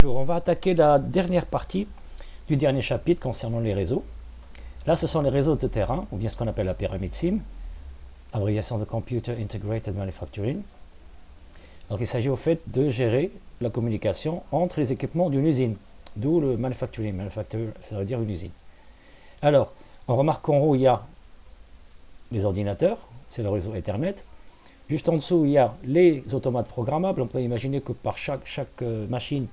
On va attaquer la dernière partie du dernier chapitre concernant les réseaux. Là, ce sont les réseaux de terrain, ou bien ce qu'on appelle la pyramide SIM, abréviation de Computer Integrated Manufacturing. Donc, il s'agit au fait de gérer la communication entre les équipements d'une usine, d'où le manufacturing. Manufacture, ça veut dire une usine. Alors, on remarque qu'en haut, il y a les ordinateurs, c'est le réseau Ethernet. Juste en dessous, il y a les automates programmables. On peut imaginer que par chaque machine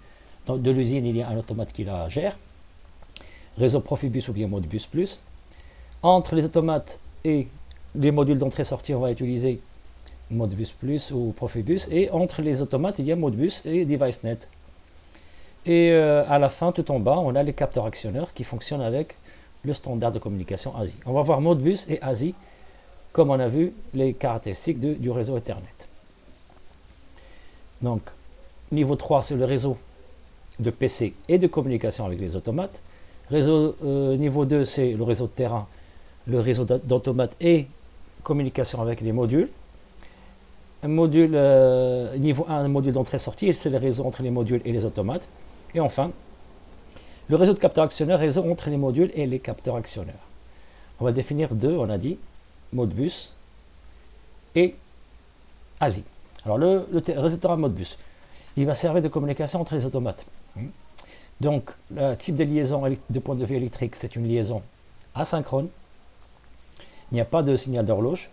de l'usine, il y a un automate qui la gère. Réseau Profibus ou bien Modbus Plus. Entre les automates et les modules d'entrée-sortie, on va utiliser Modbus Plus ou Profibus. Et entre les automates, il y a Modbus et DeviceNet. Et à la fin, tout en bas, on a les capteurs actionneurs qui fonctionnent avec le standard de communication ASI. On va voir Modbus et ASI comme on a vu les caractéristiques du réseau Ethernet. Donc, niveau 3, c'est le réseau de PC et de communication avec les automates. Niveau 2, c'est le réseau de terrain, le réseau d'automates et communication avec les modules. Niveau 1, le module d'entrée-sortie, c'est le réseau entre les modules et les automates. Et enfin, le réseau de capteurs actionneurs, réseau entre les modules et les capteurs actionneurs. On va définir deux, on a dit, Modbus et ASI. Alors le réseau de terrain Modbus, il va servir de communication entre les automates. Donc le type de liaison de point de vue électrique, c'est une liaison asynchrone. Il n'y a pas de signal d'horloge.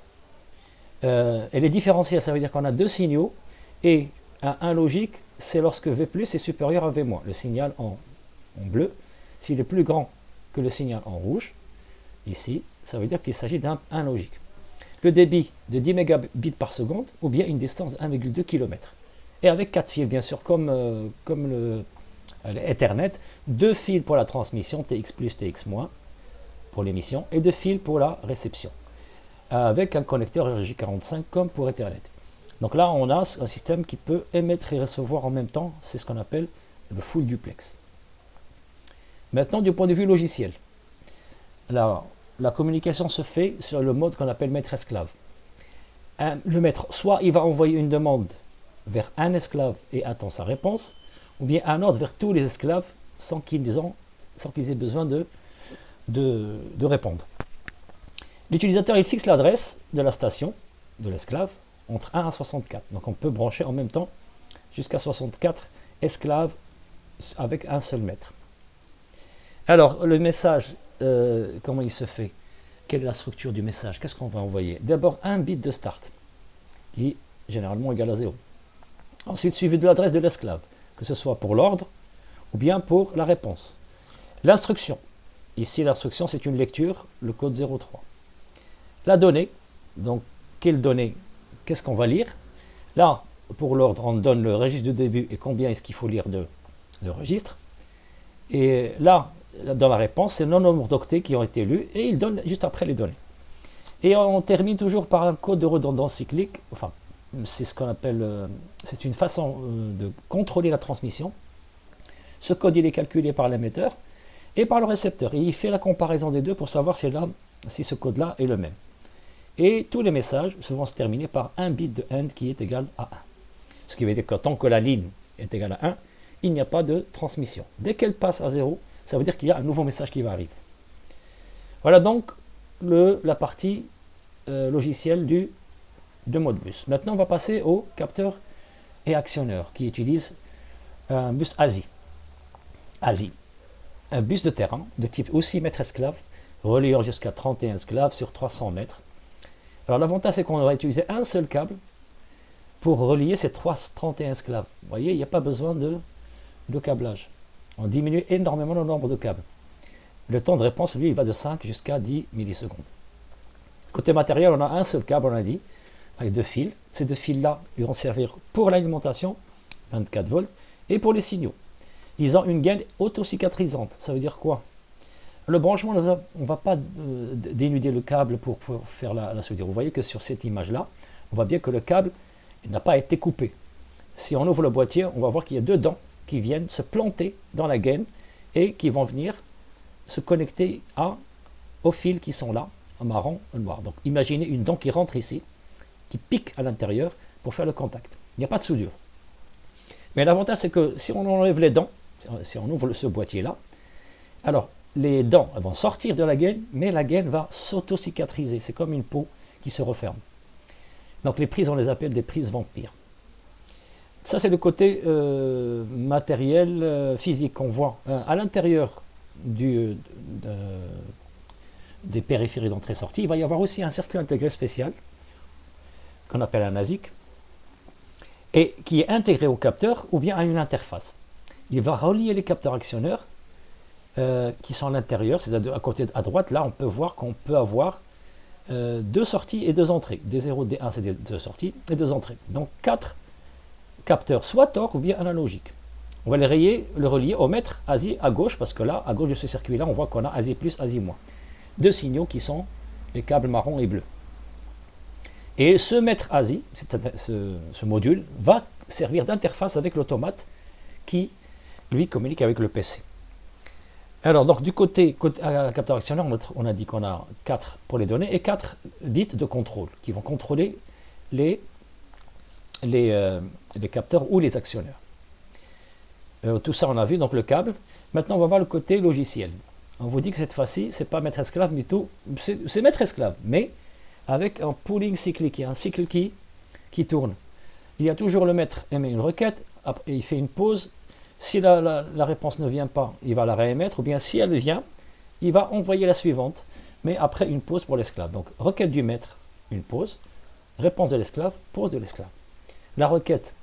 Elle est différentielle, ça veut dire qu'on a deux signaux et un logique, c'est lorsque V+ est supérieur à V-. Le signal en bleu, s'il est plus grand que le signal en rouge, ici, ça veut dire qu'il s'agit d'un logique. Le débit de 10 mégabits par seconde ou bien une distance de 1,2 km. Et avec 4 fils, bien sûr, comme l'Ethernet, 2 fils pour la transmission, TX+, TX- pour l'émission, et 2 fils pour la réception, avec un connecteur RJ45 comme pour Ethernet. Donc là, on a un système qui peut émettre et recevoir en même temps, c'est ce qu'on appelle le full duplex. Maintenant, du point de vue logiciel, la communication se fait sur le mode qu'on appelle maître-esclave. Le maître, soit il va envoyer une demande vers un esclave et attend sa réponse, ou bien un autre vers tous les esclaves sans qu'ils aient besoin de répondre. L'utilisateur il fixe l'adresse de la station de l'esclave entre 1 à 64. Donc on peut brancher en même temps jusqu'à 64 esclaves avec un seul maître. Alors le message, comment il se fait? Quelle est la structure du message? Qu'est-ce qu'on va envoyer? D'abord un bit de start, qui est généralement égal à 0. Ensuite suivi de l'adresse de l'esclave, que ce soit pour l'ordre ou bien pour la réponse. L'instruction, ici l'instruction c'est une lecture, le code 03. La donnée, donc quelle donnée? Qu'est-ce qu'on va lire? Là, pour l'ordre, on donne le registre de début et combien est-ce qu'il faut lire de registre. Et là, dans la réponse, c'est le nombre d'octets qui ont été lus et il donne juste après les données. Et on termine toujours par un code de redondance cyclique. Enfin, c'est ce qu'on appelle, c'est une façon de contrôler la transmission. Ce code, il est calculé par l'émetteur et par le récepteur. Et il fait la comparaison des deux pour savoir si ce code-là est le même. Et tous les messages vont se terminer par un bit de end qui est égal à 1. Ce qui veut dire que tant que la ligne est égale à 1, il n'y a pas de transmission. Dès qu'elle passe à 0, ça veut dire qu'il y a un nouveau message qui va arriver. Voilà donc la partie logicielle de Modbus. Maintenant, on va passer au capteur et actionneur qui utilise un bus ASI. ASI, un bus de terrain de type aussi maître-esclave, reliant jusqu'à 31 esclaves sur 300 mètres. Alors l'avantage, c'est qu'on va utiliser un seul câble pour relier ces 31 esclaves. Vous voyez, il n'y a pas besoin de câblage. On diminue énormément le nombre de câbles. Le temps de réponse, lui, il va de 5 jusqu'à 10 millisecondes. Côté matériel, on a un seul câble, on a dit, avec 2 fils. Ces 2 fils-là, ils vont servir pour l'alimentation, 24 volts, et pour les signaux. Ils ont une gaine auto-cicatrisante. Ça veut dire quoi? Le branchement, on ne va pas dénuder le câble pour faire la soudure. Vous voyez que sur cette image-là, on voit bien que le câble n'a pas été coupé. Si on ouvre le boîtier, on va voir qu'il y a 2 dents qui viennent se planter dans la gaine et qui vont venir se connecter aux fils qui sont là, en marron et noir. Donc imaginez une dent qui rentre ici, qui pique à l'intérieur pour faire le contact. Il n'y a pas de soudure. Mais l'avantage c'est que si on enlève les dents, Si on ouvre ce boîtier-là, alors les dents elles vont sortir de la gaine, mais la gaine va s'auto-cicatriser. C'est comme une peau qui se referme. Donc les prises, on les appelle des prises vampires. Ça, c'est le côté matériel, physique qu'on voit. À l'intérieur des périphéries d'entrée-sortie, il va y avoir aussi un circuit intégré spécial, qu'on appelle un ASIC, et qui est intégré au capteur ou bien à une interface. Il va relier les capteurs actionneurs qui sont à l'intérieur, c'est-à-dire à côté, à droite, là on peut voir qu'on peut avoir deux sorties et deux entrées. D0, D1 c'est des deux sorties et deux entrées. Donc 4 capteurs soit Tor ou bien analogiques. On va le relier au mètre ASI à gauche, parce que là, à gauche de ce circuit-là, on voit qu'on a ASI plus, ASI moins. Deux signaux qui sont les câbles marron et bleu. Et ce mètre ASI, ce module, va servir d'interface avec l'automate qui, lui, communique avec le PC. Alors, donc, du côté capteur actionneur, on a dit qu'on a 4 pour les données et 4 bits de contrôle qui vont contrôler les capteurs ou les actionneurs. Tout ça, on a vu, donc le câble. Maintenant, on va voir le côté logiciel. On vous dit que cette fois-ci, c'est pas maître esclave, mais tout, c'est maître esclave, mais avec un pooling cyclique, il y a un cycle qui tourne. Il y a toujours le maître émet une requête, après, il fait une pause. Si la réponse ne vient pas, il va la réémettre, ou bien si elle vient, il va envoyer la suivante, mais après une pause pour l'esclave. Donc, requête du maître, une pause, réponse de l'esclave, pause de l'esclave. La requête,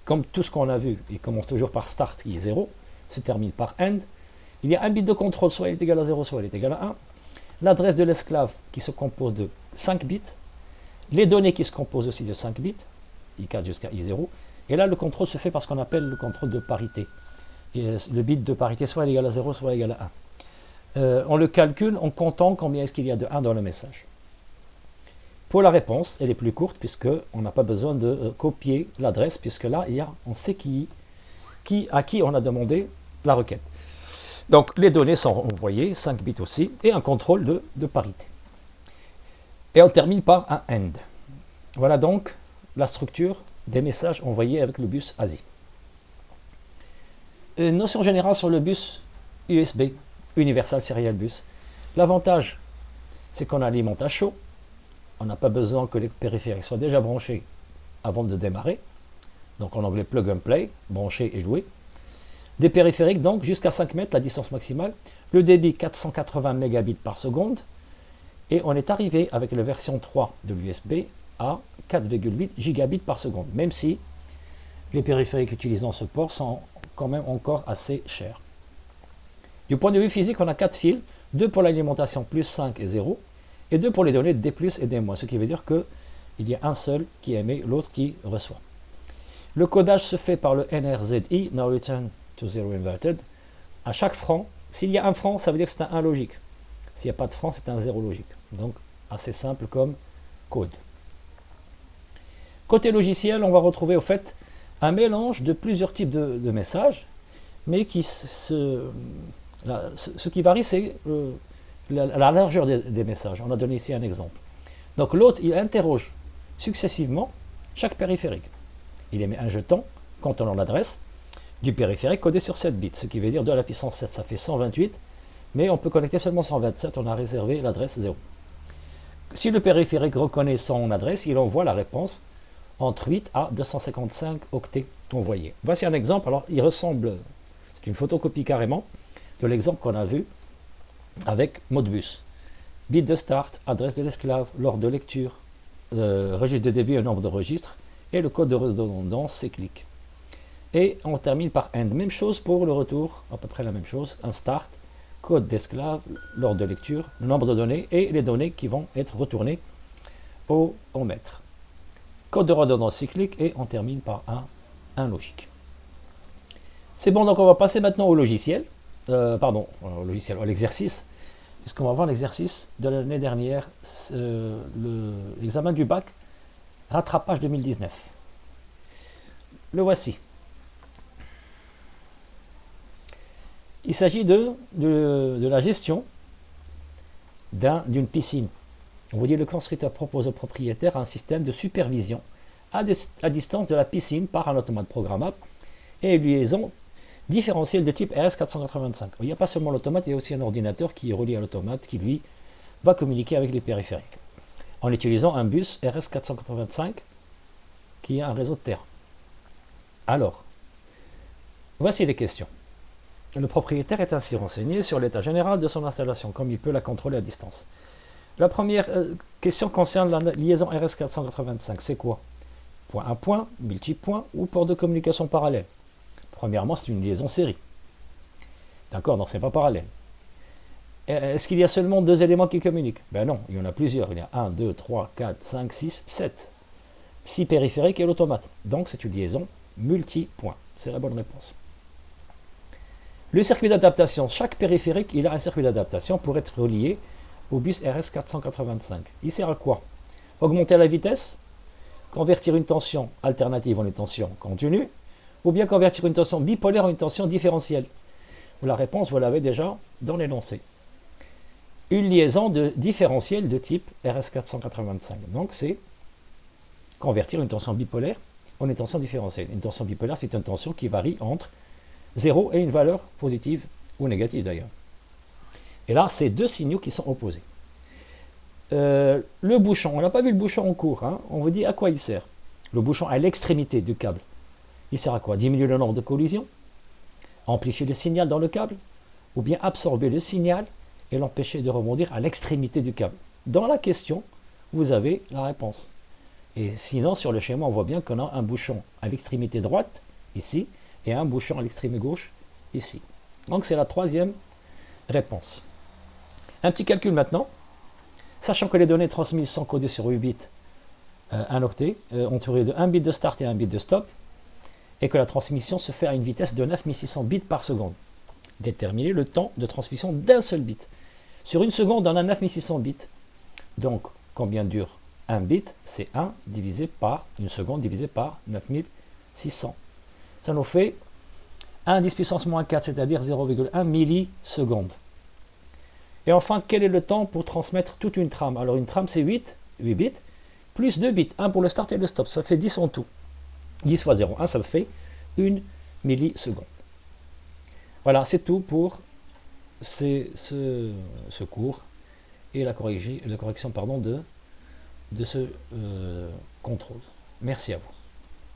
comme tout ce qu'on a vu, il commence toujours par start qui est 0, se termine par end. Il y a un bit de contrôle, soit il est égal à 0, soit il est égal à 1. L'adresse de l'esclave qui se compose de 5 bits. Les données qui se composent aussi de 5 bits, I4 jusqu'à I0. Et là, le contrôle se fait par ce qu'on appelle le contrôle de parité. Et le bit de parité soit égal à 0, soit égal à 1. On le calcule en comptant combien est-ce qu'il y a de 1 dans le message. Pour la réponse, elle est plus courte puisqu'on n'a pas besoin de copier l'adresse, puisque là, on sait à qui on a demandé la requête. Donc, les données sont envoyées, 5 bits aussi, et un contrôle de parité. Et on termine par un AND. Voilà donc la structure des messages envoyés avec le bus ASI. Une notion générale sur le bus USB, Universal Serial Bus. L'avantage, c'est qu'on alimente à chaud. On n'a pas besoin que les périphériques soient déjà branchés avant de démarrer. Donc en anglais, plug and play, brancher et jouer. Des périphériques, donc jusqu'à 5 mètres, la distance maximale. Le débit 480 mégabits par seconde. Et on est arrivé avec la version 3 de l'USB à 4,8 gigabits par seconde, même si les périphériques utilisant ce port sont quand même encore assez chers. Du point de vue physique, on a 4 fils, 2 pour l'alimentation plus 5 et 0, et 2 pour les données D+, et D-, ce qui veut dire qu'il y a un seul qui émet, l'autre qui reçoit. Le codage se fait par le NRZI, No Return to Zero Inverted. À chaque franc, s'il y a un franc, ça veut dire que c'est un 1 logique. S'il n'y a pas de franc, c'est un 0 logique. Donc, assez simple comme code. Côté logiciel, on va retrouver au fait un mélange de plusieurs types de messages, mais ce qui varie, c'est la largeur des messages. On a donné ici un exemple. Donc l'autre, il interroge successivement chaque périphérique. Il émet un jeton contenant l'adresse du périphérique codé sur 7 bits, ce qui veut dire 2 à la puissance 7, ça fait 128, mais on peut connecter seulement 127, on a réservé l'adresse 0. Si le périphérique reconnaît son adresse, il envoie la réponse entre 8 à 255 octets envoyés. Voici un exemple. Alors, il ressemble, c'est une photocopie carrément de l'exemple qu'on a vu avec Modbus. Bit de start, adresse de l'esclave, l'ordre de lecture, registre de débit, un nombre de registres, et le code de redondance, c'est clic. Et on termine par end. Même chose pour le retour, à peu près la même chose. Un start, code d'esclave, l'ordre de lecture, le nombre de données et les données qui vont être retournées au maître. Code de redondance cyclique et on termine par un logique. C'est bon, donc on va passer maintenant au logiciel. À l'exercice, puisqu'on va voir l'exercice de l'année dernière, l'examen du bac, rattrapage 2019. Le voici. Il s'agit de la gestion d'une piscine. On vous dit le constructeur propose au propriétaire un système de supervision à distance de la piscine par un automate programmable et une liaison différentiel de type RS485. Il n'y a pas seulement l'automate, il y a aussi un ordinateur qui est relié à l'automate qui, lui, va communiquer avec les périphériques en utilisant un bus RS485 qui a un réseau de terre. Alors, voici les questions. Le propriétaire est ainsi renseigné sur l'état général de son installation, comme il peut la contrôler à distance. La première question concerne la liaison RS485. C'est quoi? Point à point, multipoint ou port de communication parallèle? Premièrement, c'est une liaison série. D'accord, donc ce n'est pas parallèle. Est-ce qu'il y a seulement 2 éléments qui communiquent? Ben non, il y en a plusieurs. Il y a 1, 2, 3, 4, 5, 6, 7. 6 périphériques et l'automate. Donc c'est une liaison multipoint. C'est la bonne réponse. Le circuit d'adaptation. Chaque périphérique, il a un circuit d'adaptation pour être relié au bus RS485. Il sert à quoi? Augmenter la vitesse, convertir une tension alternative en une tension continue, ou bien convertir une tension bipolaire en une tension différentielle. La réponse, vous l'avez déjà dans l'énoncé. Une liaison de différentiel de type RS485. Donc c'est convertir une tension bipolaire en une tension différentielle. Une tension bipolaire, c'est une tension qui varie entre 0 et une valeur positive ou négative d'ailleurs. Et là, c'est 2 signaux qui sont opposés. Le bouchon, on n'a pas vu le bouchon en cours, hein. On vous dit à quoi il sert. Le bouchon à l'extrémité du câble, il sert à quoi? Diminuer le nombre de collisions, amplifier le signal dans le câble, ou bien absorber le signal et l'empêcher de rebondir à l'extrémité du câble. Dans la question, vous avez la réponse. Et sinon, sur le schéma, on voit bien qu'on a un bouchon à l'extrémité droite, ici, et un bouchon à l'extrémité gauche, ici. Donc c'est la 3e réponse. Un petit calcul maintenant. Sachant que les données transmises sont codées sur 8 bits, 1 octet, entouré de 1 bit de start et 1 bit de stop, et que la transmission se fait à une vitesse de 9600 bits par seconde. Déterminer le temps de transmission d'un seul bit. Sur une seconde, on a 9600 bits. Donc, combien dure un bit? C'est 1 divisé par, une seconde divisé par 9600. Ça nous fait 1 10 puissance moins 4, c'est-à-dire 0,1 millisecondes. Et enfin, quel est le temps pour transmettre toute une trame? Alors une trame, c'est 8 bits, plus 2 bits, 1 pour le start et le stop, ça fait 10 en tout. 10 fois 0,1, ça fait 1 milliseconde. Voilà, c'est tout pour ce cours et la correction de ce contrôle. Merci à vous.